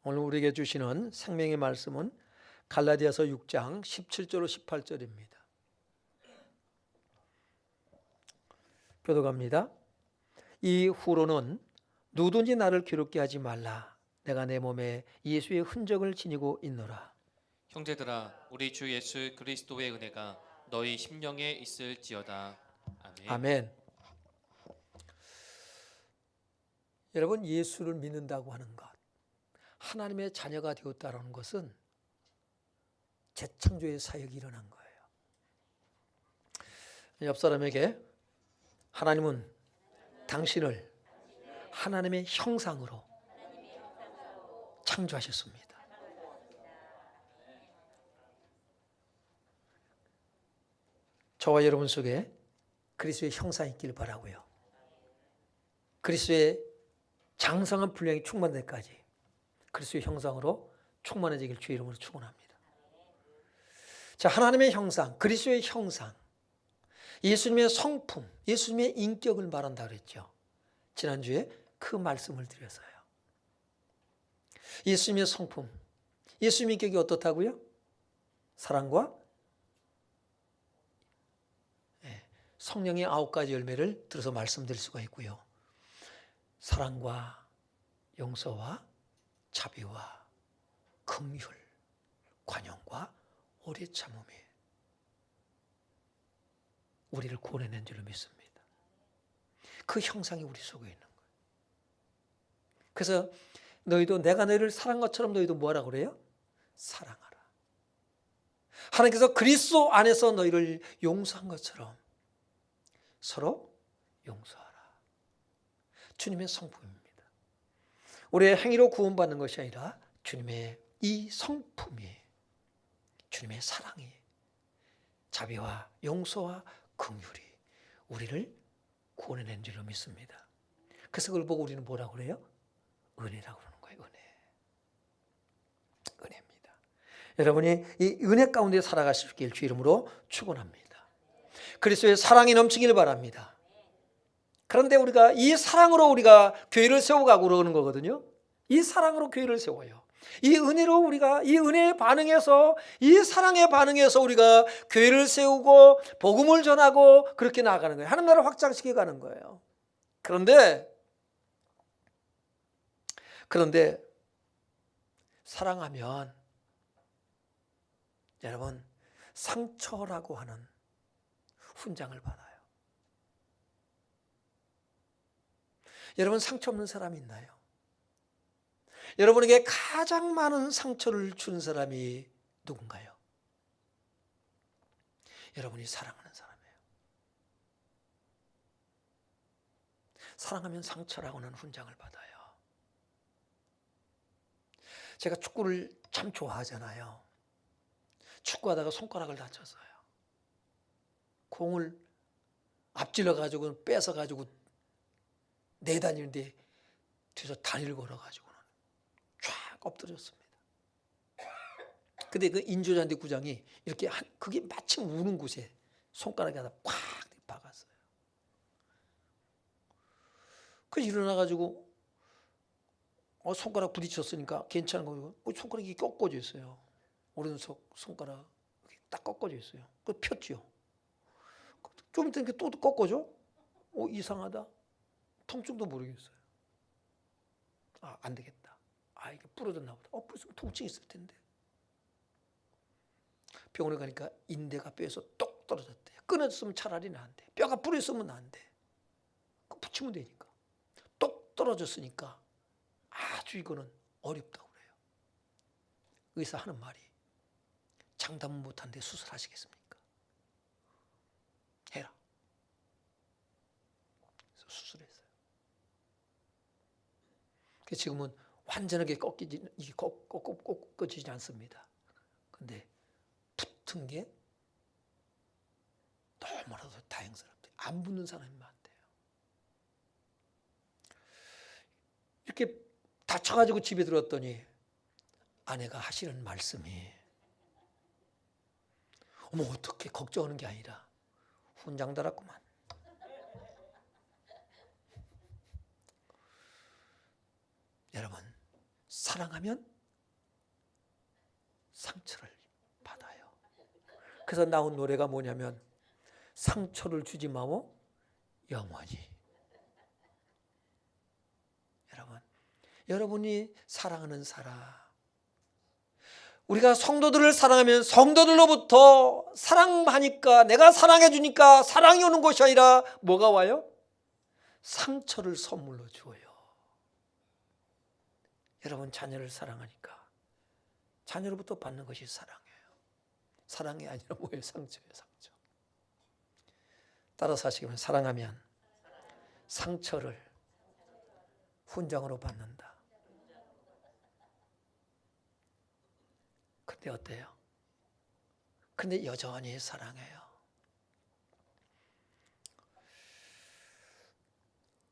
오늘 우리에게 주시는 생명의 말씀은 갈라디아서 6장 17절로 18절입니다. 교독합니다. 이 후로는 누구든지 나를 괴롭게 하지 말라. 내가 내 몸에 예수의 흔적을 지니고 있노라. 형제들아, 우리 주 예수 그리스도의 은혜가 너희 심령에 있을지어다. 아멘. 아멘. 여러분, 예수를 믿는다고 하는 것, 하나님의 자녀가 되었다는 것은 재창조의 사역이 일어난 거예요. 옆 사람에게 하나님은 당신을 하나님의 형상으로 창조하셨습니다. 저와 여러분 속에 그리스도의 형상이 있길 바라고요. 그리스도의 장성한 분량이 충만될 때까지 그리스도의 형상으로 충만해지길 주의 이름으로 축원합니다. 자, 하나님의 형상, 그리스도의 형상, 예수님의 성품, 예수님의 인격을 말한다 그랬죠. 지난주에 그 말씀을 드렸어요. 예수님의 성품, 예수님의 인격이 어떻다고요? 사랑과 성령의 9가지 열매를 들어서 말씀드릴 수가 있고요. 사랑과 용서와 자비와 긍휼, 관용과 오래 참음이 우리를 구원해낸 줄로 믿습니다. 그 형상이 우리 속에 있는 거예요. 그래서 너희도 내가 너희를 사랑한 것처럼 너희도 뭐하라고 그래요? 사랑하라. 하나님께서 그리스도 안에서 너희를 용서한 것처럼 서로 용서하라. 주님의 성품입니다. 우리의 행위로 구원받는 것이 아니라 주님의 이 성품이, 주님의 사랑이, 자비와 용서와 긍휼이 우리를 구원해낸 줄로 믿습니다. 그래서 그걸 보고 우리는 뭐라고 그래요? 은혜라고 그러는 거예요. 은혜입니다. 여러분이 이 은혜 가운데 살아가실 수 있길 주 이름으로 축원합니다. 그리스도의 사랑이 넘치길 바랍니다. 그런데 우리가 이 사랑으로 우리가 교회를 세워가고 그러는 거거든요. 이 사랑으로 교회를 세워요. 이 은혜로 우리가 이 은혜에 반응해서, 이 사랑에 반응해서 우리가 교회를 세우고 복음을 전하고 그렇게 나아가는 거예요. 하나님 나라를 확장시켜 가는 거예요. 그런데 사랑하면 여러분 상처라고 하는 훈장을 받아요. 여러분 상처 없는 사람이 있나요? 여러분에게 가장 많은 상처를 준 사람이 누군가요? 여러분이 사랑하는 사람이에요. 사랑하면 상처라고 하는 훈장을 받아요. 제가 축구를 참 좋아하잖아요. 축구하다가 손가락을 다쳤어요. 공을 앞질러가지고 뺏어가지고 내다니는데 뒤에서 다리를 걸어가지고는 쫙 엎드렸습니다. 근데 그 인조잔디 구장이 이렇게 그게 마침 우는 곳에 손가락에 하나 꽉 박았어요. 그래서 일어나가지고 손가락 부딪혔으니까 괜찮은 거고 손가락이 꺾어져 있어요. 오른손 손가락 딱 꺾어져 있어요. 그거 폈죠. 좀 이따 또 꺾어져? 이상하다. 통증도 모르겠어요. 안 되겠다. 이게 부러졌나 보다. 벌써 통증이 있을 텐데. 병원에 가니까 인대가 뼈에서 똑 떨어졌대요. 끊어졌으면 차라리 나은데. 뼈가 부러졌으면 나은데. 붙이면 되니까. 똑 떨어졌으니까 아주 이거는 어렵다고 그래요. 의사 하는 말이 장담은 못한데 수술하시겠습니까? 해라. 그래서 수술했어요. 그래서 지금은 완전하게 꺾어지지 않습니다. 근데 붙은 게 너무나도 다행스럽대요. 안 붙는 사람이 많대요. 이렇게 다쳐가지고 집에 들어왔더니 아내가 하시는 말씀이 어떻게 걱정하는 게 아니라 훈장 달았구만. 여러분 사랑하면 상처를 받아요. 그래서 나온 노래가 뭐냐면 상처를 주지 마오 영원히. 여러분이 사랑하는 사람, 우리가 성도들을 사랑하면 성도들로부터 사랑하니까, 내가 사랑해 주니까 사랑이 오는 것이 아니라 뭐가 와요? 상처를 선물로 주어요. 여러분 자녀를 사랑하니까 자녀로부터 받는 것이 사랑이에요. 사랑이 아니라 뭐예요? 상처예요. 상처. 따라서 하시면 사랑하면 상처를 훈장으로 받는다. 근데 어때요? 근데 여전히 사랑해요.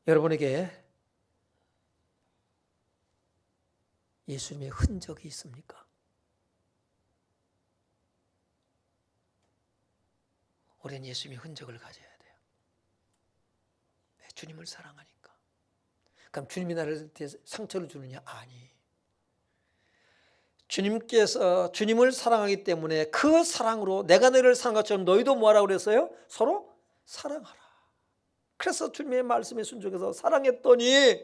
여러분에게 예수님의 흔적이 있습니까? 우리는 예수님의 흔적을 가져야 돼요. 주님을 사랑하니까. 그럼 주님이 나를 상처를 주느냐? 아니. 주님께서 주님을 사랑하기 때문에 그 사랑으로 내가 너희를 사랑한 것처럼 너희도 뭐하라고 그랬어요? 서로 사랑하라. 그래서 주님의 말씀에 순종해서 사랑했더니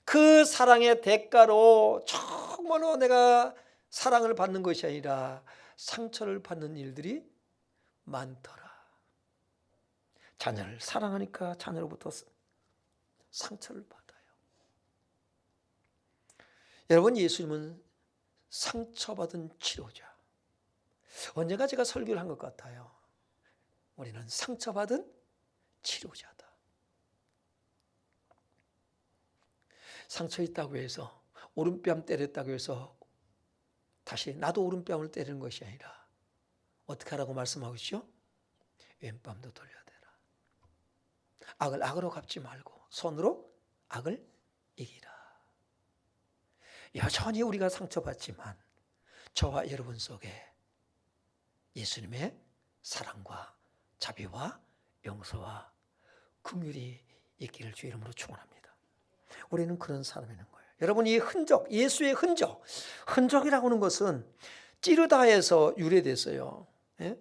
그 사랑의 대가로 정말로 내가 사랑을 받는 것이 아니라 상처를 받는 일들이 많더라. 자녀를 사랑하니까 자녀로부터 상처를 받아요. 여러분, 예수님은 상처받은 치료자. 언젠가 제가 설교를 한 것 같아요. 우리는 상처받은 치료자다. 상처 있다고 해서, 오른뺨 때렸다고 해서 다시 나도 오른뺨을 때리는 것이 아니라 어떻게 하라고 말씀하고 있죠? 왼뺨도 돌려대라. 악을 악으로 갚지 말고 손으로 악을 이기라. 여전히 우리가 상처받지만 저와 여러분 속에 예수님의 사랑과 자비와 용서와 긍휼이 있기를 주 이름으로 축원합니다. 우리는 그런 사람이는 거예요. 여러분, 이 흔적, 예수의 흔적, 흔적이라고 하는 것은 찌르다에서 유래됐어요. 예?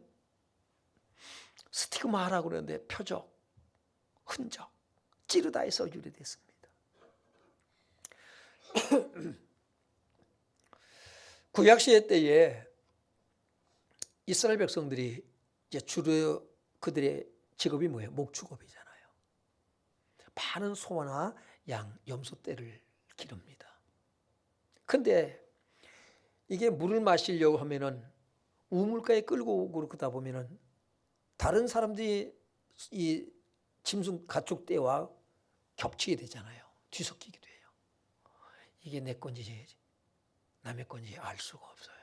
스티그마라고 그러는데 표적, 흔적, 찌르다에서 유래됐습니다. 구약시대 때에 이스라엘 백성들이 이제 주로 그들의 직업이 뭐예요? 목축업이잖아요. 많은 소나 양, 염소떼를 기릅니다. 근데 이게 물을 마시려고 하면은 우물가에 끌고 오고 그러다 보면은 다른 사람들이 이 짐승 가축대와 겹치게 되잖아요. 뒤섞이기도 해요. 이게 내 건지 남의 건지 알 수가 없어요.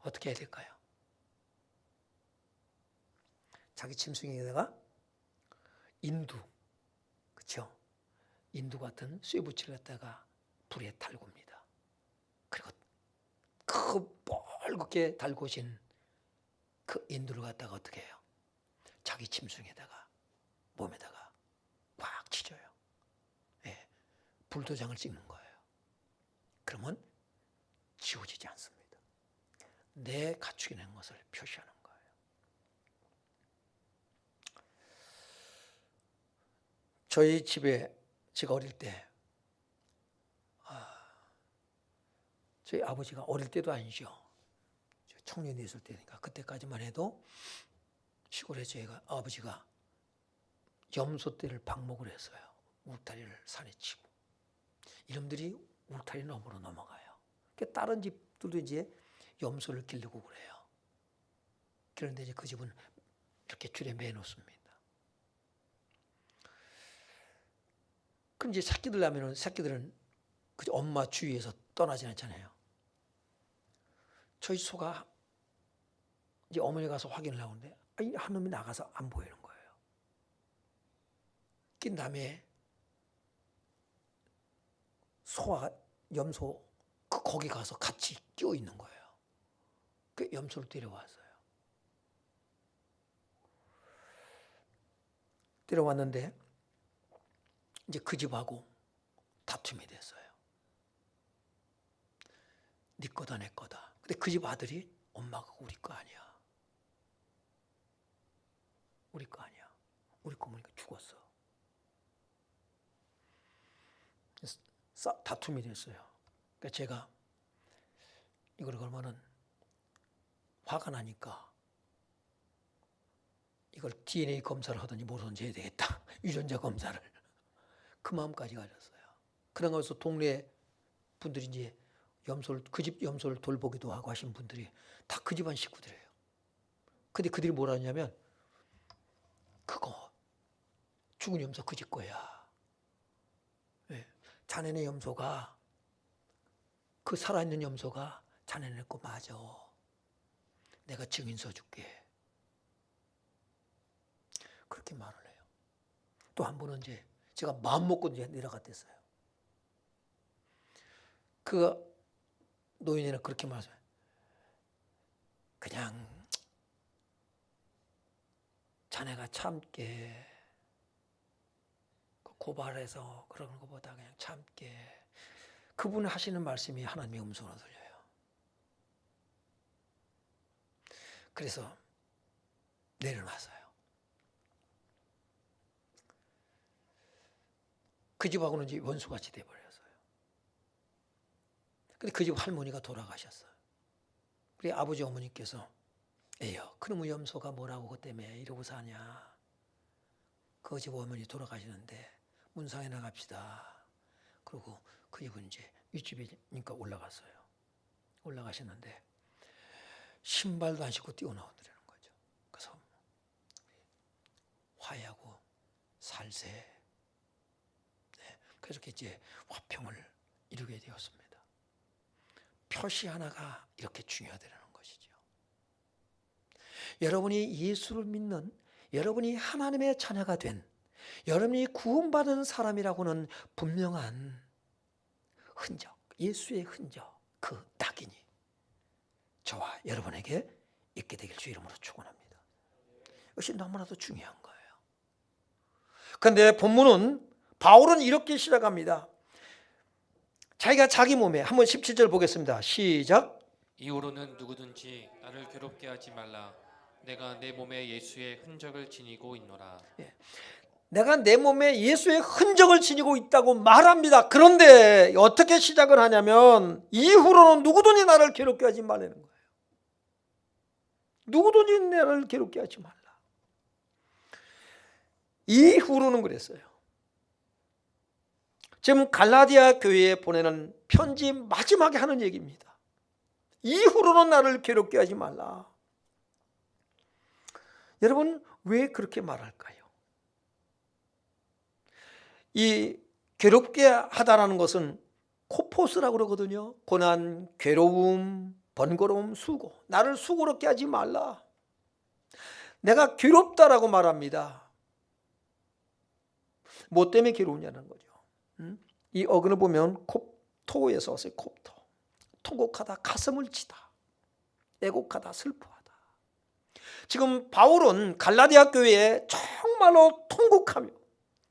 어떻게 해야 될까요? 자기 짐승에다가 인두, 그렇죠? 인두 같은 쇠붙이를 갖다가 불에 달굽니다. 그리고 그 뻘겋게 달구신 그 인두를 갖다가 어떻게 해요? 자기 짐승에다가 몸에다가 꽉 치줘요. 예, 불도장을 찍는 거예요. 그러면 지워지지 않습니다. 내 가축이 낸 것을 표시하는 거예요. 저희 집에 제가 어릴 때 저희 아버지가 어릴 때도 아니죠. 청년이 있을 때니까 그때까지만 해도 시골에 저희가 아버지가 염소떼를 방목을 했어요. 울타리를 산에 치고 이놈들이 울타리 너머로 넘어가요. 다른 집들도 이제 염소를 기르고 그래요. 그런데 이제 그 집은 이렇게 줄에 매놓습니다. 그럼 이제 새끼들 나면은 새끼들은 그 엄마 주위에서 떠나지 않잖아요. 저희 소가 이제 어머니 가서 확인을 하는데 한 놈이 나가서 안 보이는 거예요. 그 남의 소와 염소 거기 가서 같이 끼어 있는 거예요. 그 염소를 데려왔어요. 데려왔는데 이제 그 집하고 다툼이 됐어요. 네 거다 내 거다. 근데 그 집 아들이 엄마가 우리 거 아니야. 우리 거 아니야. 우리 거 보니까 죽었어. 다툼이 됐어요. 그러니까 제가 이걸 걸면은 화가 나니까 이걸 DNA 검사를 하든지 뭐든지 해야 되겠다. 유전자 검사를. 그 마음까지 가졌어요. 그러면서 동네 분들이 이제 그 집 염소를 돌보기도 하고 하신 분들이 다 그 집안 식구들이에요. 근데 그들이 뭐라 하냐면 그거 죽은 염소 그 집 거야. 왜? 자네네 염소가 그 살아있는 염소가 자네네 거 맞아. 내가 증인서 줄게. 그렇게 말을 해요. 또 한 번은 이제 제가 마음 먹고 이제 내려갔댔어요. 그 노인이는 그렇게 말했어요. 그냥 자네가 참게 고발해서 그런 것보다 그냥 참게. 그분 하시는 말씀이 하나님의 음성으로 들려요. 그래서 내려놨어요. 그 집하고는 이제 원수같이 돼버렸어요. 근데 그 집 할머니가 돌아가셨어요. 우리 아버지 어머니께서 에요 그놈의 염소가 뭐라고 그것 때문에 이러고 사냐. 그 집 어머니 돌아가시는데 문상에 나갑시다. 그리고 그 집은 이제 윗집이니까 올라갔어요. 올라가셨는데 신발도 안 신고 뛰어나오더라는 거죠. 그래서 화해하고 살세. 네, 그래서 이제 화평을 이루게 되었습니다. 표시 하나가 이렇게 중요하다는 것이죠. 여러분이 예수를 믿는, 여러분이 하나님의 자녀가 된, 여러분이 구원받은 사람이라고는 분명한 흔적, 예수의 흔적, 그 낙인이 저와 여러분에게 있게 되길 주 이름으로 축원합니다. 이것이 너무나도 중요한 거예요. 그런데 본문은 바울은 이렇게 시작합니다. 자기가 자기 몸에 한번 17절 보겠습니다. 시작. 이후로는 누구든지 나를 괴롭게 하지 말라. 내가 내 몸에 예수의 흔적을 지니고 있노라. 내가 내 몸에 예수의 흔적을 지니고 있다고 말합니다. 그런데 어떻게 시작을 하냐면 이후로는 누구든지 나를 괴롭게 하지 말라는 거예요. 누구든지 나를 괴롭게 하지 말라. 이후로는 그랬어요. 지금 갈라디아 교회에 보내는 편지 마지막에 하는 얘기입니다. 이후로는 나를 괴롭게 하지 말라. 여러분 왜 그렇게 말할까요? 이 괴롭게 하다라는 것은 코포스라고 그러거든요. 고난, 괴로움, 번거로움, 수고. 나를 수고롭게 하지 말라. 내가 괴롭다라고 말합니다. 뭐 때문에 괴로우냐는 거죠. 이 어근을 보면 콥토에서 왔어요. 콥토. 통곡하다, 가슴을 치다. 애곡하다, 슬퍼하다. 지금 바울은 갈라디아 교회에 정말로 통곡하며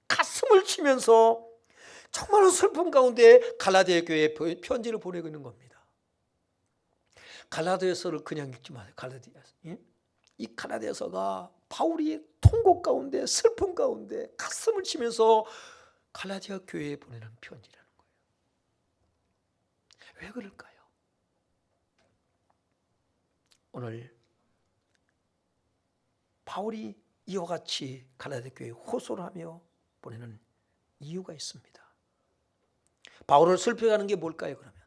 가슴을 치면서 정말로 슬픔 가운데 갈라디아 교회에 편지를 보내고 있는 겁니다. 갈라디아서를 그냥 읽지 마세요. 갈라디아서. 이 갈라디아서가 바울이 통곡 가운데 슬픔 가운데 가슴을 치면서 갈라디아 교회에 보내는 편지라는 거예요. 왜 그럴까요? 오늘 바울이 이와 같이 갈라디아 교회에 호소를 하며 보내는 이유가 있습니다. 바울을 슬퍼하는 게 뭘까요? 그러면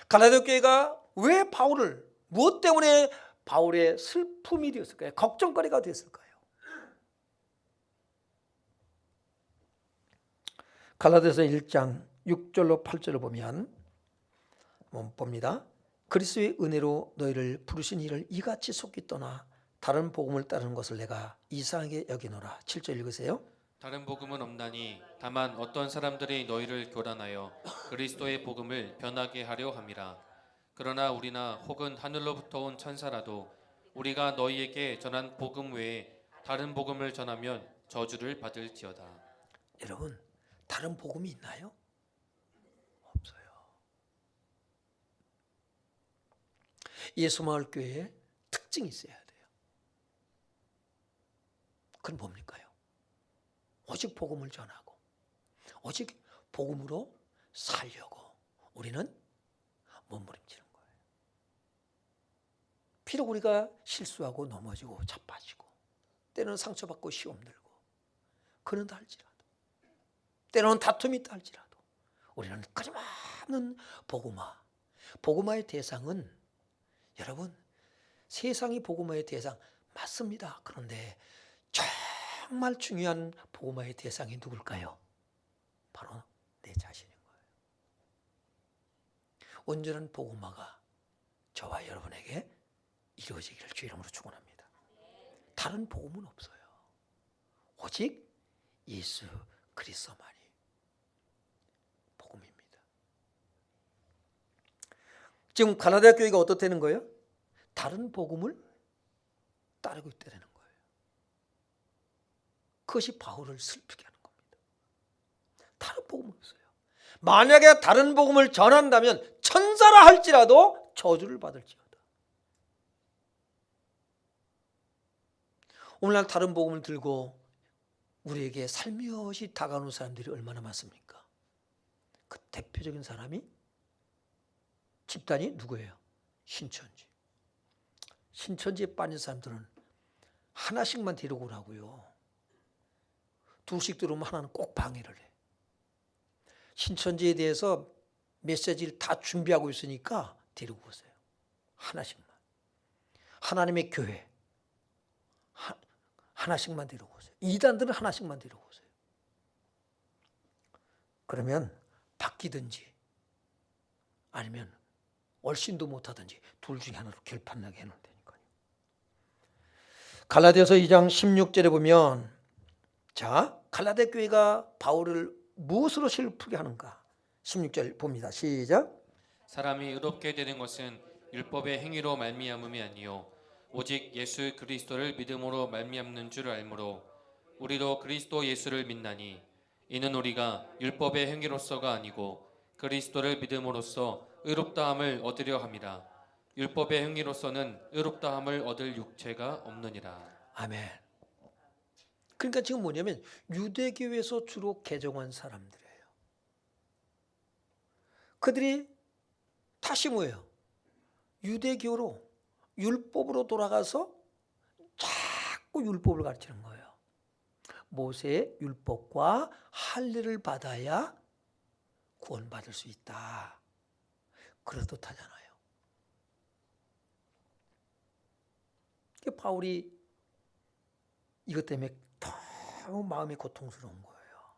갈라디아 교회가 왜 바울을 무엇 때문에 바울의 슬픔이 되었을까요? 걱정거리가 됐을까요? 갈라디아서 1장 6절로 8절을 보면 봅니다. 그리스도의 은혜로 너희를 부르신 이를 이같이 속기 떠나 다른 복음을 따르는 것을 내가 이상하게 여기노라. 7절 읽으세요. 다른 복음은 없나니 다만 어떤 사람들이 너희를 교란하여 그리스도의 복음을 변하게 하려 함이라. 그러나 우리나 혹은 하늘로부터 온 천사라도 우리가 너희에게 전한 복음 외에 다른 복음을 전하면 저주를 받을지어다. 여러분 다른 복음이 있나요? 없어요. 예수마을교회에 특징이 있어야 돼요. 그건 뭡니까요? 오직 복음을 전하고 오직 복음으로 살려고 우리는 몸부림치는 거예요. 비록 우리가 실수하고 넘어지고 자빠지고 때로는 상처받고 시험 들고 그런다 할지라도 때로는 다툼이 있다 할지라도 우리는 끊임없는 복음화의 대상은 여러분 세상이 복음화의 대상 맞습니다. 그런데 정말 중요한 복음화의 대상이 누굴까요? 바로 내 자신인 거예요. 온전한 복음화가 저와 여러분에게 이루어지기를 주 이름으로 축원합니다. 다른 복음은 없어요. 오직 예수 그리스도만이 복음입니다. 지금 가나다 교회가 어떻다는 거예요? 다른 복음을 따르고 있다는 거예요. 그것이 바울을 슬프게 하는 겁니다. 다른 복음은 없어요. 만약에 다른 복음을 전한다면 천사라 할지라도 저주를 받을지어다. 오늘날 다른 복음을 들고 우리에게 살며시 다가오는 사람들이 얼마나 많습니까? 그 대표적인 사람이 집단이 누구예요? 신천지. 신천지에 빠진 사람들은 하나씩만 데리고 오라고요. 둘씩 들어오면 하나는 꼭 방해를 해. 신천지에 대해서 메시지를 다 준비하고 있으니까 데리고 오세요. 하나씩만. 하나님의 교회 하나씩만 데리고 오세요. 이단들은 하나씩만 데리고 오세요. 그러면 바뀌든지 아니면 얼씬도 못하든지 둘 중에 하나로 결판나게 해놓으면 되니까요. 갈라디아서 2장 16절에 보면 자 갈라디아 교회가 바울을 무엇으로 슬프게 하는가? 16절 봅니다. 시작. 사람이 의롭게 되는 것은 율법의 행위로 말미암음이 아니요 오직 예수 그리스도를 믿음으로 말미암는 줄 알므로 우리도 그리스도 예수를 믿나니 이는 우리가 율법의 행위로서가 아니고 그리스도를 믿음으로써 의롭다함을 얻으려 함이라. 율법의 행위로서는 의롭다함을 얻을 육체가 없느니라. 아멘. 그러니까 지금 뭐냐면 유대교에서 주로 개종한 사람들이에요. 그들이 다시 뭐예요? 유대교로 율법으로 돌아가서 자꾸 율법을 가르치는 거예요. 모세의 율법과 할례를 받아야 구원받을 수 있다. 그렇듯하잖아요. 바울이 이것 때문에 너무 마음이 고통스러운 거예요.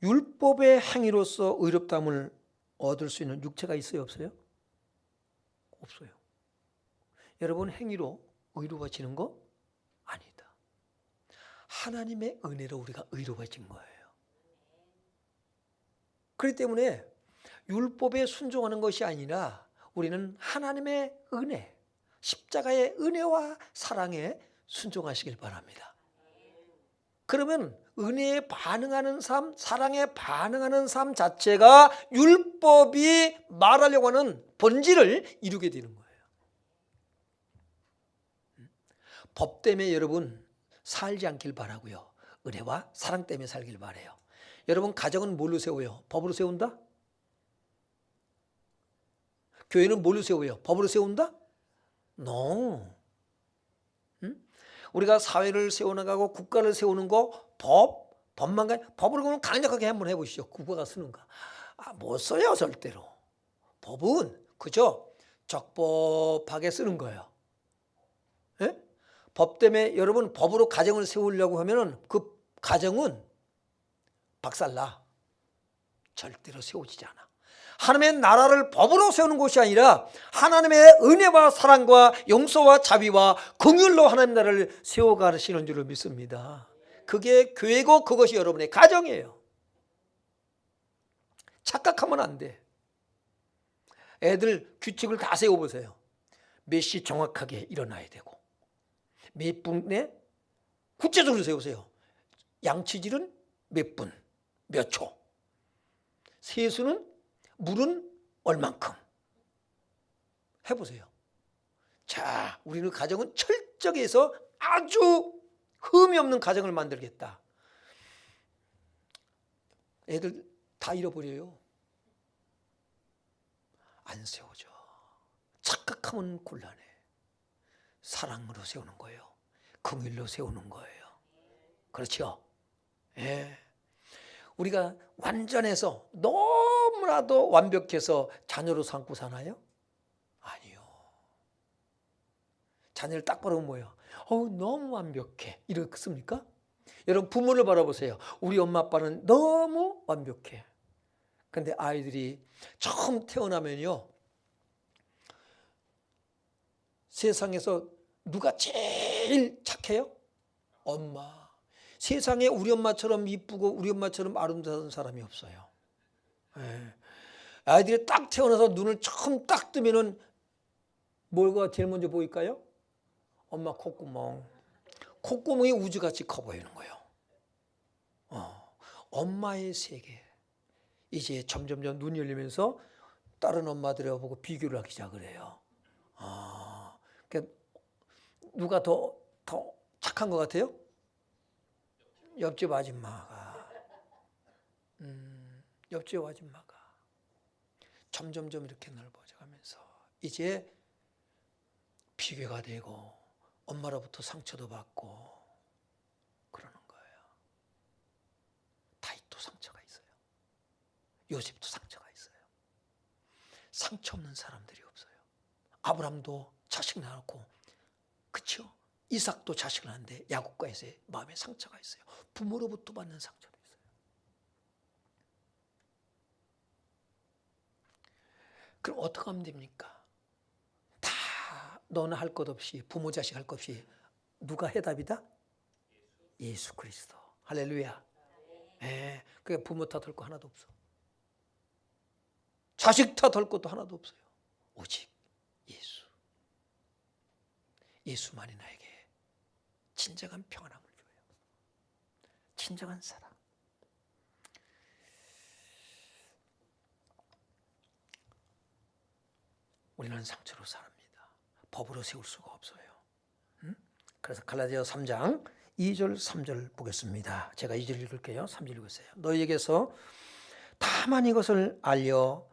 율법의 행위로서 의롭다함을 얻을 수 있는 육체가 있어요, 없어요? 없어요. 여러분 행위로 의로워지는 거 아니다. 하나님의 은혜로 우리가 의로워진 거예요. 그렇기 때문에 율법에 순종하는 것이 아니라 우리는 하나님의 은혜, 십자가의 은혜와 사랑에 순종하시길 바랍니다. 그러면 은혜에 반응하는 삶, 사랑에 반응하는 삶 자체가 율법이 말하려고 하는 본질을 이루게 되는 거예요. 법 때문에 여러분 살지 않길 바라고요. 은혜와 사랑 때문에 살길 바라요. 여러분 가정은 뭘로 세워요? 법으로 세운다? 교회는 뭘로 세워요? 법으로 세운다? No. 우리가 사회를 세워나가고 국가를 세우는 거 법만 법으로 그러면 강력하게 한번 해보시죠. 국가가 쓰는가? 못 써요 절대로. 법은 그저 적법하게 쓰는 거예요. 예? 법 때문에 여러분 법으로 가정을 세우려고 하면은 그 가정은 박살나. 절대로 세워지지 않아. 하나님의 나라를 법으로 세우는 것이 아니라 하나님의 은혜와 사랑과 용서와 자비와 긍휼로 하나님 나라를 세워가시는 줄을 믿습니다. 그게 교회고 그것이 여러분의 가정이에요. 착각하면 안 돼. 애들 규칙을 다 세워보세요. 몇 시 정확하게 일어나야 되고 몇 분에 구체적으로 세우세요. 양치질은 몇 분, 몇 초. 세수는 물은 얼만큼 해보세요. 자, 우리는 가정은 철저히 해서 아주 흠이 없는 가정을 만들겠다. 애들 다 잃어버려요. 안 세워져. 착각하면 곤란해. 사랑으로 세우는 거예요. 긍휼로 세우는 거예요. 그렇죠? 예. 우리가 완전해서 너무나도 완벽해서 자녀로 삼고 사나요? 아니요. 자녀를 딱 바라보면 뭐예요? 너무 완벽해. 이렇습니까? 여러분 부모를 바라보세요. 우리 엄마 아빠는 너무 완벽해. 근데 아이들이 처음 태어나면요, 세상에서 누가 제일 착해요? 엄마. 세상에 우리 엄마처럼 이쁘고 우리 엄마처럼 아름다운 사람이 없어요. 예. 아이들이 딱 태어나서 눈을 처음 딱 뜨면은 뭐가 제일 먼저 보일까요? 엄마 콧구멍. 콧구멍이 우주같이 커 보이는 거예요. 엄마의 세계. 이제 점점점 눈이 열리면서 다른 엄마들하고 보고 비교를 하기 시작을 해요. 그러니까 누가 더 착한 것 같아요? 옆집 아줌마가. 옆집 아줌마가. 점점점 이렇게 넓어져가면서 이제 비교가 되고 엄마로부터 상처도 받고 그러는 거예요. 다윗도 상처가 있어요. 요셉도 상처가 있어요. 상처 없는 사람들이 없어요. 아브람도 자식 낳았고, 그렇죠? 이삭도 자식을 낳았는데 야곱과의 마음에 상처가 있어요. 부모로부터 받는 상처도 있어요. 그럼 어떻게 하면 됩니까? 다 너는 할 것 없이, 부모 자식 할 것 없이 누가 해답이다? 예수 그리스도. 할렐루야. 예, 그게 부모 탓할 거 하나도 없어. 자식 탓할 것도 하나도 없어요. 오직 예수. 예수만이 나에게 진정한 평안함을 줘요. 진정한 사랑. 우리는 상처로 삽니다. 법으로 세울 수가 없어요. 그래서 갈라디아 3장 2절 3절 보겠습니다. 제가 2절 읽을게요. 3절 읽으세요. 너희에게서 다만 이것을 알려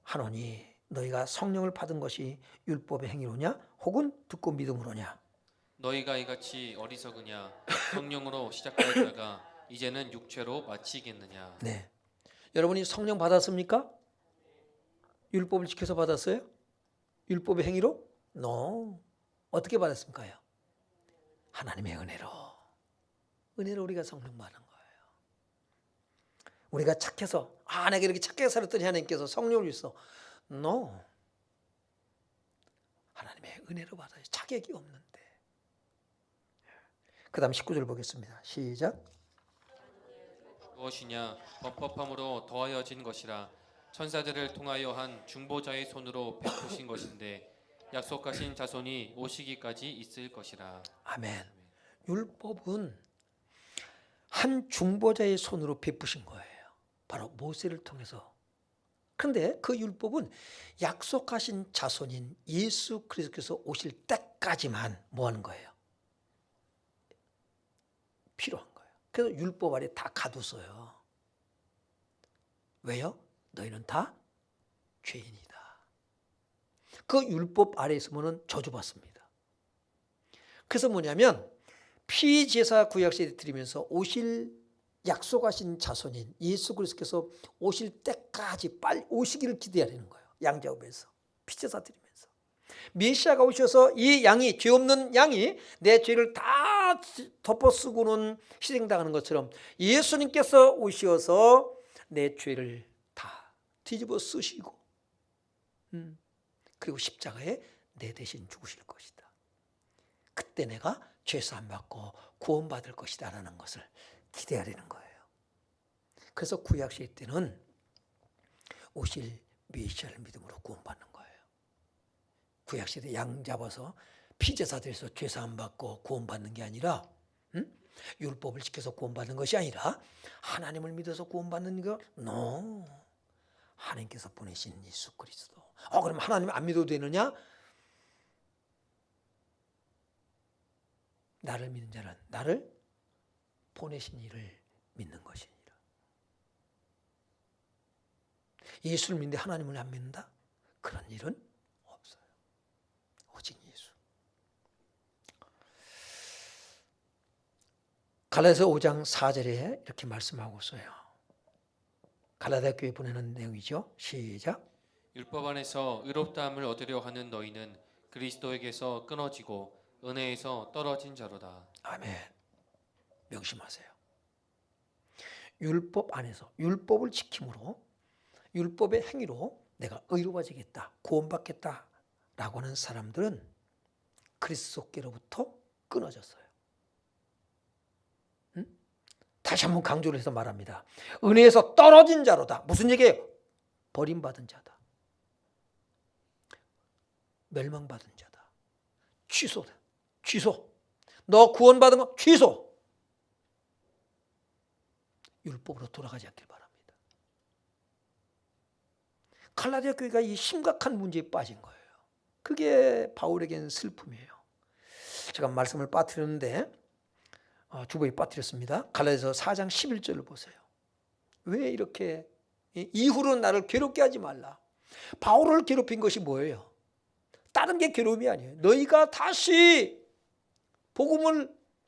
하노니 너희가 성령을 받은 것이 율법의 행위로냐 혹은 듣고 믿음으로냐. 너희가 이같이 어리석으냐 성령으로 시작할 자가 이제는 육체로 마치겠느냐. 네. 여러분이 성령 받았습니까? 율법을 지켜서 받았어요? 율법의 행위로? No. 어떻게 받았습니까? 하나님의 은혜로. 은혜로 우리가 성령 받은 거예요. 우리가 착해서 내가 이렇게 착하게 살았더니 하나님께서 성령을 주셔서 No. 하나님의 은혜로 받아요. 자격이 없는데. 그 다음 19절 보겠습니다. 시작. 무엇이냐 법법함으로 더하여진 것이라 천사들을 통하여 한 중보자의 손으로 베푸신 것인데 약속하신 자손이 오시기까지 있을 것이라. 아멘. 율법은 한 중보자의 손으로 베푸신 거예요. 바로 모세를 통해서. 그런데 그 율법은 약속하신 자손인 예수 그리스도께서 오실 때까지만 뭐 하는 거예요? 필요한 거예요. 그래서 율법 아래 다 가뒀어요. 왜요? 너희는 다 죄인이다. 그 율법 아래 있으면 저주받습니다. 그래서 뭐냐면 피제사 구약시대 드리면서 오실 약속하신 자손인 예수 그리스도께서 오실 때까지 빨리 오시기를 기대하는 거예요. 양자업에서 피제사 드리면서 메시아가 오셔서 이 양이, 죄 없는 양이 내 죄를 다 덮어쓰고는 희생당하는 것처럼 예수님께서 오셔서 내 죄를 다 뒤집어 쓰시고 그리고 십자가에 내 대신 죽으실 것이다. 그때 내가 죄사함 받고 구원받을 것이다 라는 것을 기대하려는 거예요. 그래서 구약시대 때는 오실 메시아를 믿음으로 구원받는 거예요. 구약시대 양 잡아서 피제사들에서 죄사함 받고 구원받는 게 아니라 율법을 지켜서 구원받는 것이 아니라 하나님을 믿어서 구원받는 거 No. 하나님께서 보내신 예수 그리스도. 그럼 하나님 안 믿어도 되느냐? 나를 믿는 자는 나를 보내신 이를 믿는 것이니라. 예수를 믿는데 하나님을 안 믿는다? 그런 일은 없어요. 오직 예수. 갈라디아서 5장 4절에 이렇게 말씀하고 있어요. 갈라디아 교회 보내는 내용이죠. 시작. 율법 안에서 의롭다함을 얻으려 하는 너희는 그리스도에게서 끊어지고 은혜에서 떨어진 자로다. 아멘. 명심하세요. 율법 안에서 율법을 지킴으로 율법의 행위로 내가 의로워지겠다, 구원받겠다라고 하는 사람들은 그리스도께로부터 끊어졌어요. 다시 한번 강조를 해서 말합니다. 은혜에서 떨어진 자로다. 무슨 얘기예요? 버림받은 자다. 멸망받은 자다. 취소다. 취소. 너 구원받은 거 취소. 율법으로 돌아가지 않길 바랍니다. 갈라디아 교회가 이 심각한 문제에 빠진 거예요. 그게 바울에게는 슬픔이에요. 제가 말씀을 빠뜨렸는데 주보에 빠뜨렸습니다. 갈라디아서 4장 11절을 보세요. 왜 이렇게 이후로 나를 괴롭게 하지 말라. 바울을 괴롭힌 것이 뭐예요? 다른 게 괴로움이 아니에요. 너희가 다시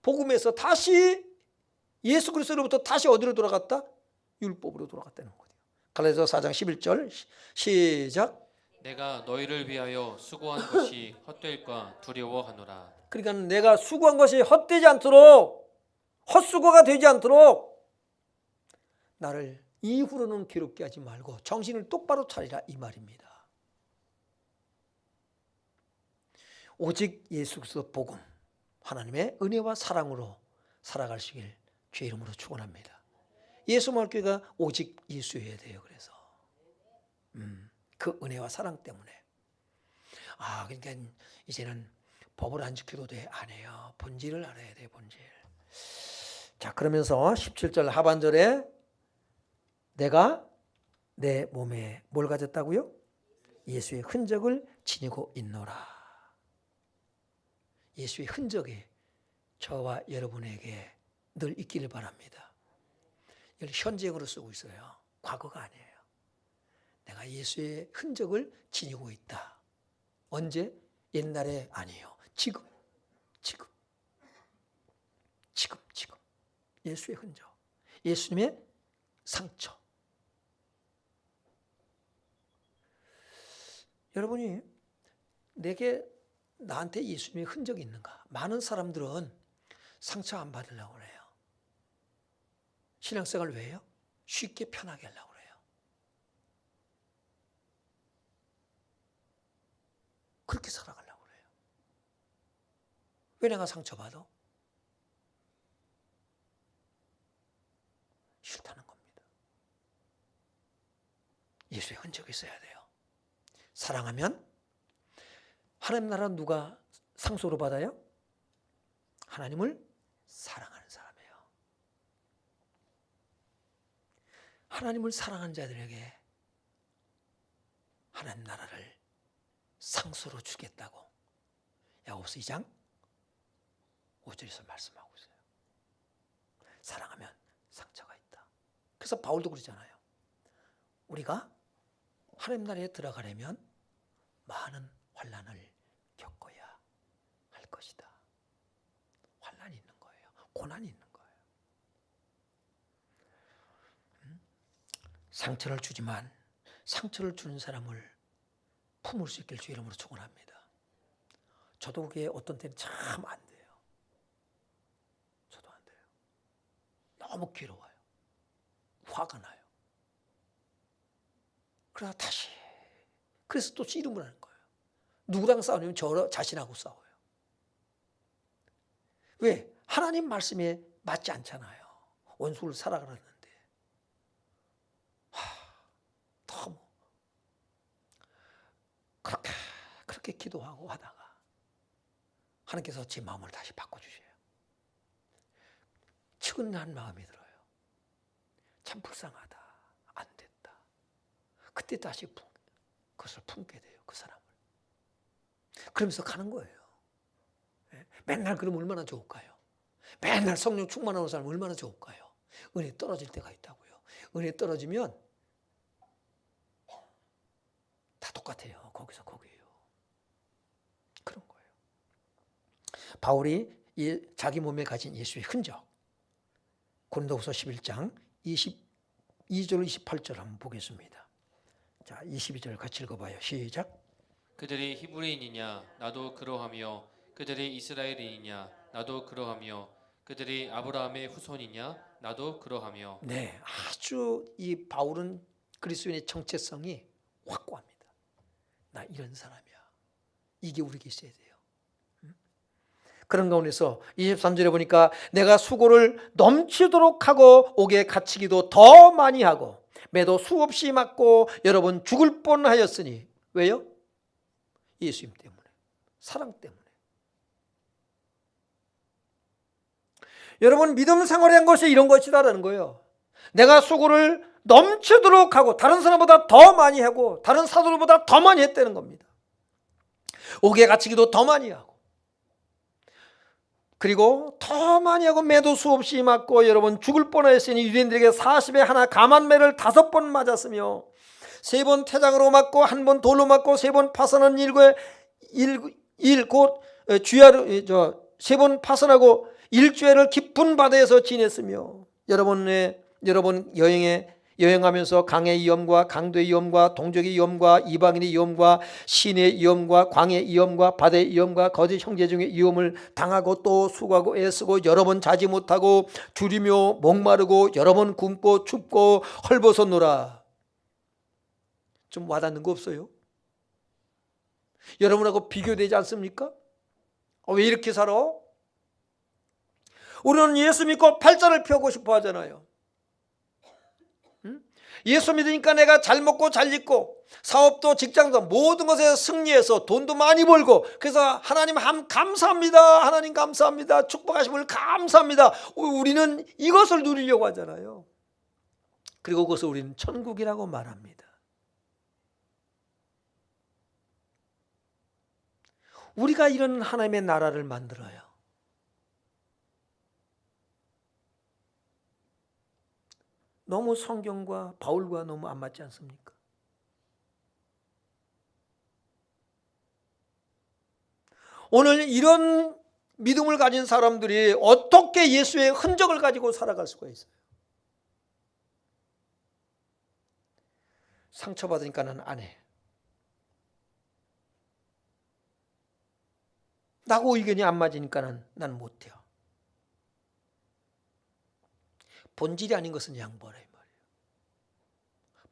복음에서 다시 예수 그리스도로부터 다시 어디로 돌아갔다? 율법으로 돌아갔다는 거예요. 갈라디아서 4장 11절 시작. 내가 너희를 위하여 수고한 것이 헛될까 두려워하노라. 그러니까 내가 수고한 것이 헛되지 않도록, 헛수고가 되지 않도록 나를 이후로는 괴롭게 하지 말고 정신을 똑바로 차리라 이 말입니다. 오직 예수 그리스도 복음, 하나님의 은혜와 사랑으로 살아가시길 주의 이름으로 축원합니다. 예수마을교회가 오직 예수여야 돼요. 그래서 그 은혜와 사랑 때문에 그러니까 이제는 법을 안 지켜도 돼. 안 해요. 본질을 알아야 돼. 본질. 자, 그러면서 17절 하반절에 내가 내 몸에 뭘 가졌다고요? 예수의 흔적을 지니고 있노라. 예수의 흔적이 저와 여러분에게 늘 있기를 바랍니다. 이걸 현재형으로 쓰고 있어요. 과거가 아니에요. 내가 예수의 흔적을 지니고 있다. 언제? 옛날에 아니에요. 지금. 예수의 흔적. 예수님의 상처. 여러분이 나한테 예수님의 흔적이 있는가? 많은 사람들은 상처 안 받으려고 그래요. 신앙생활 왜 해요? 쉽게 편하게 하려고 그래요. 그렇게 살아가려고 그래요. 왜 내가 상처받아? 싫다는 겁니다. 예수의 흔적이 있어야 돼요. 사랑하면 하나님 나라 누가 상소로 받아요? 하나님을 사랑하는 사람이에요. 하나님을 사랑하는 자들에게 하나님 나라를 상소로 주겠다고 야고보서 2장 5절에서 말씀하고 있어요. 사랑하면 상처가 있다. 그래서 바울도 그러잖아요. 우리가 하나님 나라에 들어가려면 많은 환난을 겪어야 할 것이다. 환난이 있는 거예요. 고난이 있는 거예요. 상처를 주지만 상처를 주는 사람을 품을 수 있길 주의 이름으로 축원합니다. 저도 그게 어떤 때는 참 안 돼요. 저도 안 돼요. 너무 괴로워요. 화가 나요. 그래서 또 씨름을 하는 거예요. 누구랑 싸우냐면 저 자신하고 싸워요. 왜? 하나님 말씀에 맞지 않잖아요. 원수를 살아가라는데. 너무 그렇게 기도하고 하다가 하나님께서 제 마음을 다시 바꿔주셔요. 측은한 마음이 들어요. 참 불쌍하다. 안 됐다. 그때 다시 그것을 품게 돼요. 그 사람을. 그러면서 가는 거예요. 맨날 그러면 얼마나 좋을까요? 맨날 성령 충만하는 사람 얼마나 좋을까요? 은혜 떨어질 때가 있다고요. 은혜 떨어지면 다 똑같아요. 거기서 거기에요. 그런 거예요. 바울이 이 자기 몸에 가진 예수의 흔적, 고린도후서 11장 22절 28절 한번 보겠습니다. 자, 22절 같이 읽어봐요. 시작. 그들이 히브리인이냐 나도 그러하며 그들이 이스라엘인이냐 나도 그러하며 그들이 아브라함의 후손이냐 나도 그러하며. 네, 아주 이 바울은 그리스도인의 정체성이 확고합니다. 나 이런 사람이야. 이게 우리에게 있어야 돼요. 그런 가운데서 23절에 보니까 내가 수고를 넘치도록 하고 옥에 갇히기도 더 많이 하고 매도 수없이 맞고 여러 번 죽을 뻔하였으니. 왜요? 예수님 때문에, 사랑 때문에. 여러분, 믿음 생활의 한 것이 이런 것이다라는 거예요. 내가 수고를 넘치도록 하고 다른 사람보다 더 많이 하고 다른 사도들보다 더 많이 했다는 겁니다. 옥에 갇히기도 더 많이 하고 그리고 더 많이 하고 매도 수없이 맞고 여러 번 죽을 뻔하였으니 유대인들에게 40에 하나 감한매를 5번 맞았으며 3번 태장으로 맞고 1번 돌로 맞고 3번 파선한 곧 쥐야로 3번 파선하고 일주일을 깊은 바다에서 지냈으며 여러 번 여행하면서 강의 위험과 강도의 위험과 동족의 위험과 이방인의 위험과 시내의 위험과 광의 위험과 바다의 위험과 거짓 형제 중의 위험을 당하고 또 수고하고 애쓰고 여러 번 자지 못하고 줄이며 목마르고 여러 번 굶고 춥고 헐벗었노라. 좀 와닿는 거 없어요? 여러분하고 비교되지 않습니까? 왜 이렇게 살아? 우리는 예수 믿고 팔자를 펴고 싶어 하잖아요. 예수 믿으니까 내가 잘 먹고 잘 입고 사업도 직장도 모든 것에 승리해서 돈도 많이 벌고 그래서 하나님 감사합니다. 하나님 감사합니다. 축복하심을 감사합니다. 우리는 이것을 누리려고 하잖아요. 그리고 그것을 우리는 천국이라고 말합니다. 우리가 이런 하나님의 나라를 만들어요. 너무 성경과 바울과 너무 안 맞지 않습니까? 오늘 이런 믿음을 가진 사람들이 어떻게 예수의 흔적을 가지고 살아갈 수가 있어요? 상처받으니까는 안 해. 나하고 의견이 안 맞으니까는 난 못해요. 본질이 아닌 것은 양보하라 이 말이에요.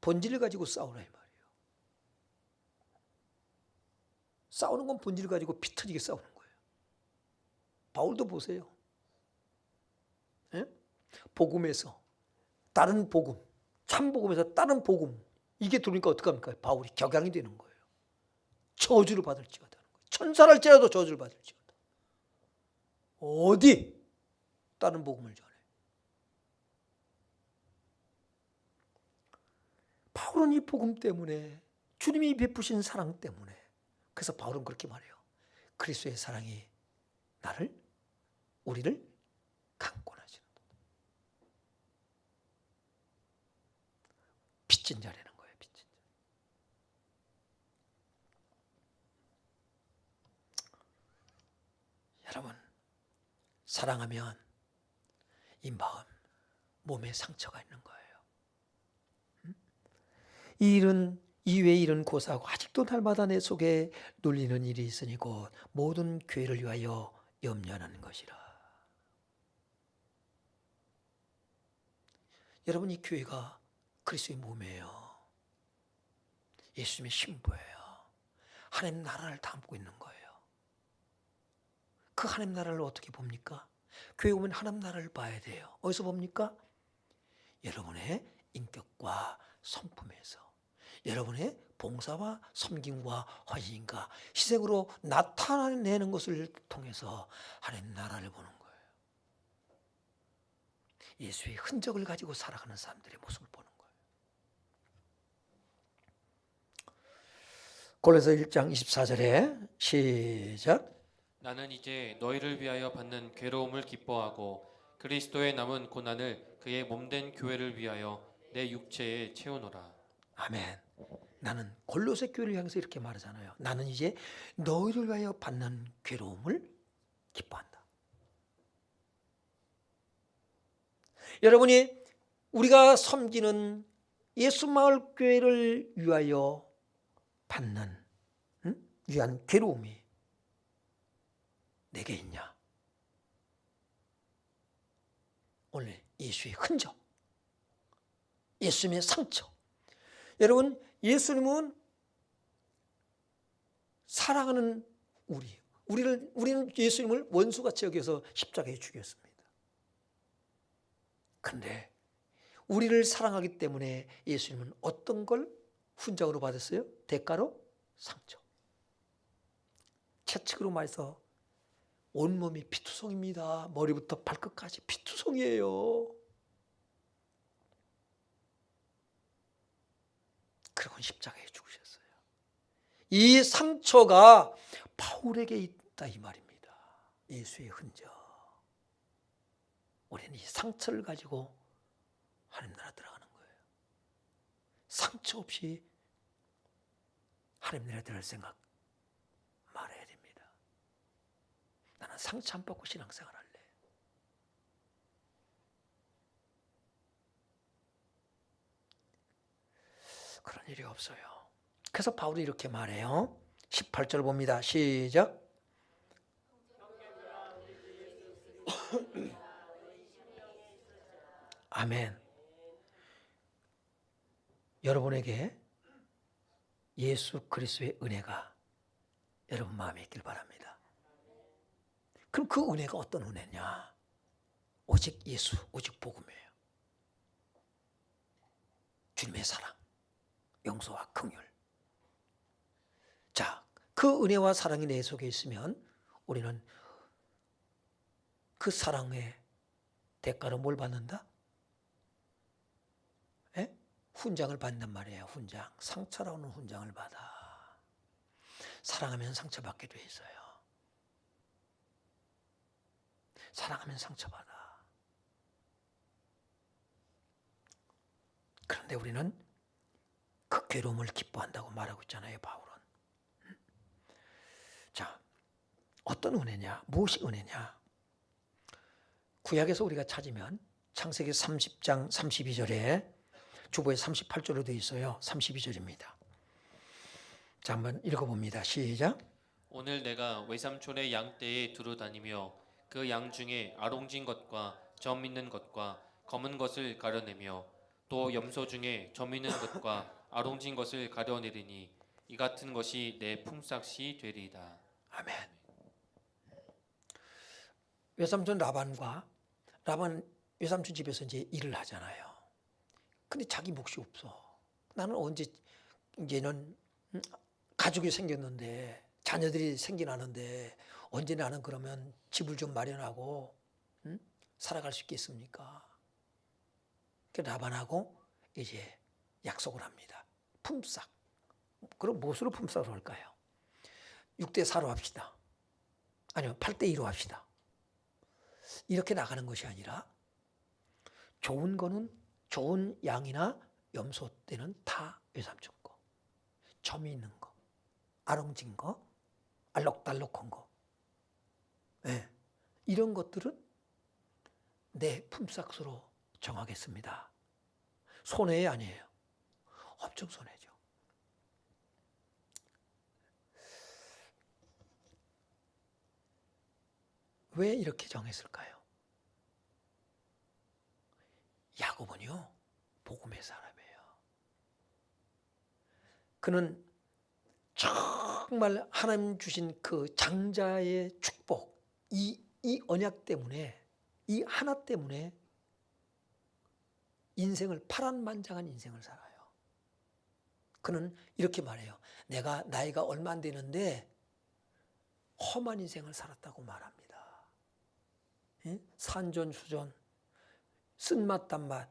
본질을 가지고 싸우라 이 말이에요. 싸우는 건 본질을 가지고 피 터지게 싸우는 거예요. 바울도 보세요. 예? 복음에서 다른 복음, 참 복음에서 다른 복음 이게 들으니까 어떡합니까? 바울이 격양이 되는 거예요. 저주를 받을지어다. 천사랄지라도 저주를 받을지어다. 어디 다른 복음을 전해? 바울은 이 복음 때문에 주님이 베푸신 사랑 때문에 그래서 바울은 그렇게 말해요. 그리스도의 사랑이 우리를 강권하시는 빚진 자라는 거예요. 빚진 자. 여러분 사랑하면 이 마음 몸에 상처가 있는 거예요. 이외에 이런 고사하고 아직도 날마다 내 속에 눌리는 일이 있으니 곧 모든 교회를 위하여 염려하는 것이라. 여러분 이 교회가 그리스도의 몸이에요. 예수님의 신부예요. 하나님 나라를 담고 있는 거예요. 그 하나님 나라를 어떻게 봅니까? 교회 오면 하나님 나라를 봐야 돼요. 어디서 봅니까? 여러분의 인격과 성품에서 여러분의 봉사와 섬김과 헌신과 희생으로 나타내는 것을 통해서 하나님 나라를 보는 거예요. 예수의 흔적을 가지고 살아가는 사람들의 모습을 보는 거예요. 골로새 1장 24절에 시작. 나는 이제 너희를 위하여 받는 괴로움을 기뻐하고 그리스도의 남은 고난을 그의 몸된 교회를 위하여 내 육체에 채우노라. 아멘. 나는 골로새 교회를 향해서 이렇게 말하잖아요. 나는 이제 너희를 위하여 받는 괴로움을 기뻐한다. 여러분이 우리가 섬기는 예수마을교회를 위하여 받는 위한 괴로움이 내게 있냐? 오늘 예수의 흔적, 예수님의 상처. 여러분, 예수님은 사랑하는 우리는 예수님을 원수같이 여겨서 십자가에 죽였습니다. 그런데 우리를 사랑하기 때문에 예수님은 어떤 걸 훈장으로 받았어요? 대가로 상처. 채찍으로 맞아서 온몸이 피투성입니다. 머리부터 발끝까지 피투성이에요. 그리고 십자가에 죽으셨어요. 이 상처가 바울에게 있다 이 말입니다. 예수의 흔적. 우리는 이 상처를 가지고 하나님 나라 들어가는 거예요. 상처 없이 하나님 나라 들어갈 생각 말해야 됩니다. 나는 상처 안 받고 신앙생활 할래. 그런 일이 없어요. 그래서 바울이 이렇게 말해요. 18절 봅니다. 시작. 아멘. 여러분에게 예수 그리스도의 은혜가 여러분 마음에 있길 바랍니다. 그럼 그 은혜가 어떤 은혜냐? 오직 예수, 오직 복음이에요. 주님의 사랑, 용서와 긍휼. 자, 그 은혜와 사랑이 내 속에 있으면 우리는 그 사랑의 대가로 뭘 받는다? 예? 훈장을 받는단 말이에요. 훈장. 상처라는 훈장을 받아. 사랑하면 상처받게 돼 있어요. 사랑하면 상처받아. 그런데 우리는 그 괴로움을 기뻐한다고 말하고 있잖아요, 바울은. 자, 어떤 은혜냐? 무엇이 은혜냐? 구약에서 우리가 찾으면 창세기 30장 32절에 주보에 38절로 되어 있어요. 32절입니다. 자, 한번 읽어봅니다. 시작. 오늘 내가 외삼촌의 양떼에 두루 다니며 그 양 중에 아롱진 것과 점 있는 것과 검은 것을 가려내며 또 염소 중에 점 있는 것과 아롱진 것을 가려내리니 이 같은 것이 내 품삯이 되리이다. 아멘. 외삼촌 라반 외삼촌 집에서 이제 일을 하잖아요. 근데 자기 몫이 없어. 나는 언제 이제는 가족이 생겼는데 자녀들이 생겨나는데 언제 나는 그러면 집을 좀 마련하고 살아갈 수 있겠습니까? 라반하고 이제 약속을 합니다. 품삯. 그럼 무엇으로 품삯을 할까요? 6대4로 합시다. 아니면 8대2로 합시다. 이렇게 나가는 것이 아니라 좋은 거는 좋은 양이나 염소 때는 다 외삼촌 거. 점이 있는 거. 아롱진 거. 알록달록한 거. 네. 이런 것들은 내 품삯으로 정하겠습니다. 손해 아니에요. 엄청 손해죠. 왜 이렇게 정했을까요? 야곱은요, 복음의 사람이에요. 그는 정말 하나님 주신 그 장자의 축복, 이 언약 때문에, 이 하나 때문에 인생을 파란만장한 인생을 살아요. 그는 이렇게 말해요. 내가 나이가 얼마 안 되는데 험한 인생을 살았다고 말합니다. 산전수전, 쓴맛 단맛,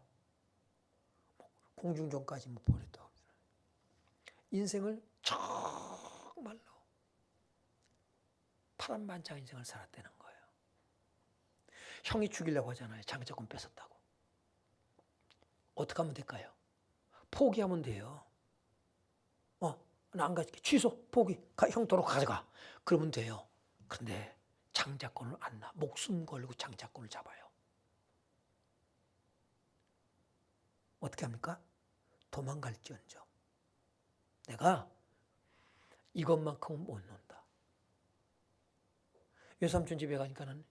공중전까지 못 보냈다고. 인생을 정말로 파란만장 인생을 살았다는 거예요. 형이 죽이려고 하잖아요. 장자권 뺏었다고. 어떻게 하면 될까요? 포기하면 돼요. 나 안 가질게. 취소, 포기. 형 도로 가져가. 그러면 돼요. 그런데 장자권을 안 놔. 목숨 걸고 장자권을 잡아요. 어떻게 합니까? 도망갈지언정. 내가 이것만큼은 못 논다. 외삼촌 집에 가니까는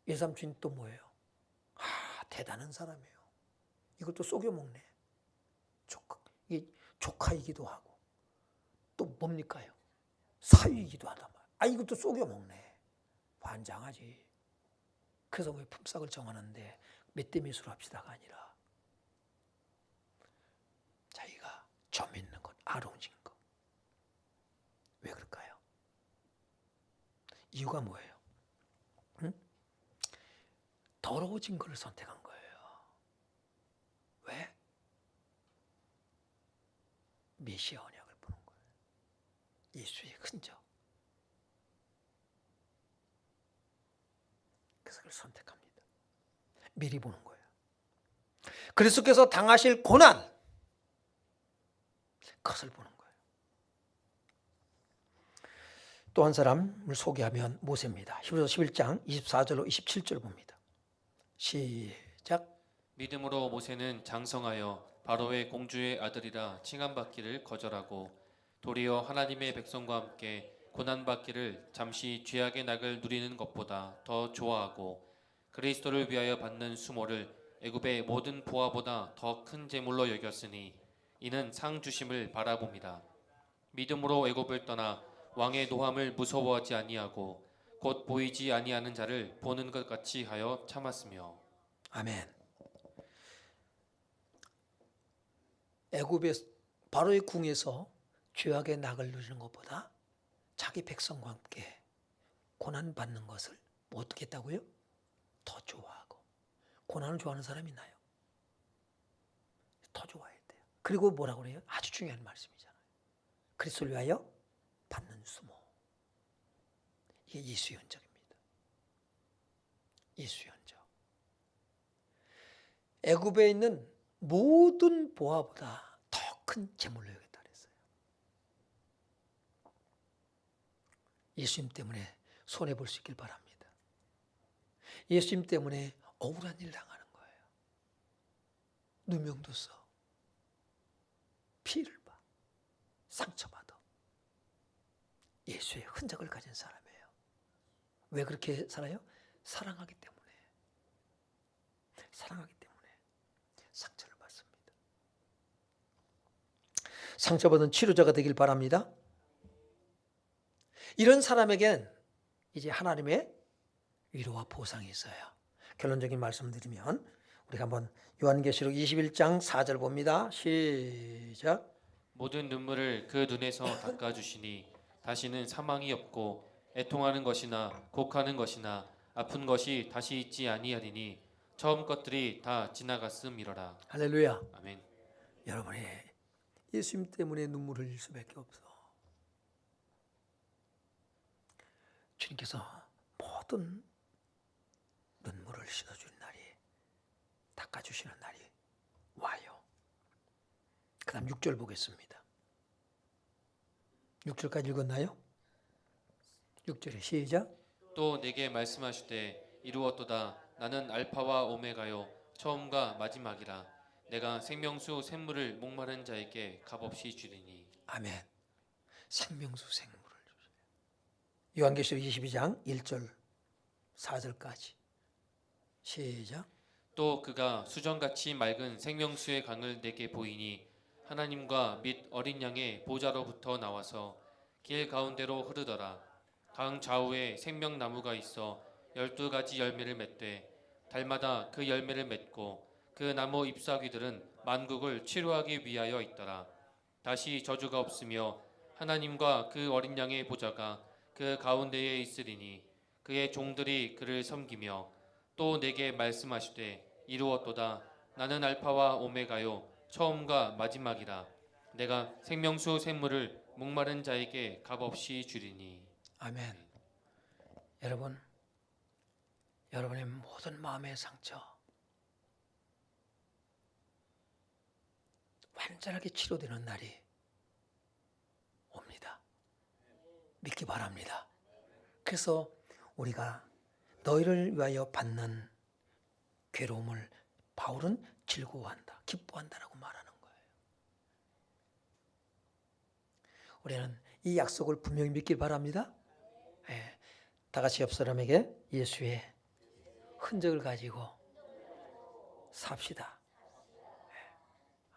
외삼촌이 또 뭐예요? 대단한 사람이에요. 이걸 또 속여 먹네. 이게 조카이기도 하고 또 뭡니까요? 사위이기도 하단 말이에요. 이것도 속여 먹네. 환장하지. 그래서 왜 품삯을 정하는데 몇 대 몇으로 합시다가 아니라 자기가 점 있는 것, 아롱진 것. 왜 그럴까요? 이유가 뭐예요? 더러워진 것을 선택한 거예요. 왜? 메시아 언약을 보는 거예요. 예수의 흔적. 그래서 그걸 선택합니다. 미리 보는 거예요. 그리스도께서 당하실 고난, 그것을 보는 거예요. 또 한 사람을 소개하면 모세입니다. 히브리서 11장 24절로 27절 봅니다. 시작. 믿음으로 모세는 장성하여 바로의 공주의 아들이라 칭함받기를 거절하고 도리어 하나님의 백성과 함께 고난받기를 잠시 죄악의 낙을 누리는 것보다 더 좋아하고 그리스도를 위하여 받는 수모를 애굽의 모든 보화보다 더 큰 재물로 여겼으니 이는 상 주심을 바라봅니다. 믿음으로 애굽을 떠나 왕의 노함을 무서워하지 아니하고 곧 보이지 아니하는 자를 보는 것 같이 하여 참았으며. 아멘. 애굽의 바로의 궁에서 죄악의 낙을 누리는 것보다 자기 백성과 함께 고난 받는 것을 어떻게 했다고요? 더 좋아하고. 고난을 좋아하는 사람이 있나요? 더 좋아했대요. 그리고 뭐라고 그래요? 아주 중요한 말씀이잖아요. 그리스도를 위하여 받는 수모. 이게 예수의 흔적입니다. 예수의 흔적. 애굽에 있는 모든 보화보다 더 큰 재물로 여겼다 그랬어요. 예수님 때문에 손해볼 수 있길 바랍니다. 예수님 때문에 억울한 일 당하는 거예요. 누명도 써. 피를 봐. 상처받아. 예수의 흔적을 가진 사람이에요. 왜 그렇게 살아요? 사랑하기 때문에. 사랑하기 때문에 상처를 받습니다. 상처받은 치료자가 되길 바랍니다. 이런 사람에겐 이제 하나님의 위로와 보상이 있어요. 결론적인 말씀을 드리면 우리가 한번 요한계시록 21장 4절 봅니다. 시작. 모든 눈물을 그 눈에서 닦아주시니 다시는 사망이 없고 애통하는 것이나 곡하는 것이나 아픈 것이 다시 있지 아니하리니 처음 것들이 다 지나갔음이로라. 할렐루야. 아멘. 여러분이 예수님 때문에 눈물을 흘릴 수밖에 없어. 주님께서 모든 눈물을 씻어주는 날이, 닦아주시는 날이 와요. 그 다음 6절 보겠습니다. 6절까지 읽었나요? 6절에 시작. 또 내게 말씀하시되 이루었도다. 나는 알파와 오메가요 처음과 마지막이라. 내가 생명수 샘물을 목마른 자에게 값없이 주리니. 아멘. 생명수 생물을 주세요. 요한계시록 22장 1절 4절까지 시작. 또 그가 수정같이 맑은 생명수의 강을 내게 보이니 하나님과 및 어린 양의 보좌로부터 나와서 길 가운데로 흐르더라. 강 좌우에 생명나무가 있어 12가지 열매를 맺되 달마다 그 열매를 맺고 그 나무 잎사귀들은 만국을 치료하기 위하여 있더라. 다시 저주가 없으며 하나님과 그 어린 양의 보좌가 그 가운데에 있으리니 그의 종들이 그를 섬기며 또 내게 말씀하시되 이루었도다. 나는 알파와 오메가요 처음과 마지막이라. 내가 생명수 샘물을 목마른 자에게 값없이 주리니. 아멘. 여러분, 여러분의 모든 마음의 상처 완전하게 치료되는 날이 옵니다. 믿기 바랍니다. 그래서 우리가 너희를 위하여 받는 괴로움을 바울은 즐거워한다, 기뻐한다라고 말하는 거예요. 우리는 이 약속을 분명히 믿길 바랍니다. 예, 다 같이 옆 사람에게 예수의 흔적을 가지고 삽시다. 예,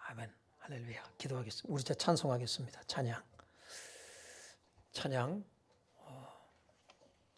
아멘. 할렐루야. 기도하겠습니다. 우리 찬송하겠습니다. 찬양.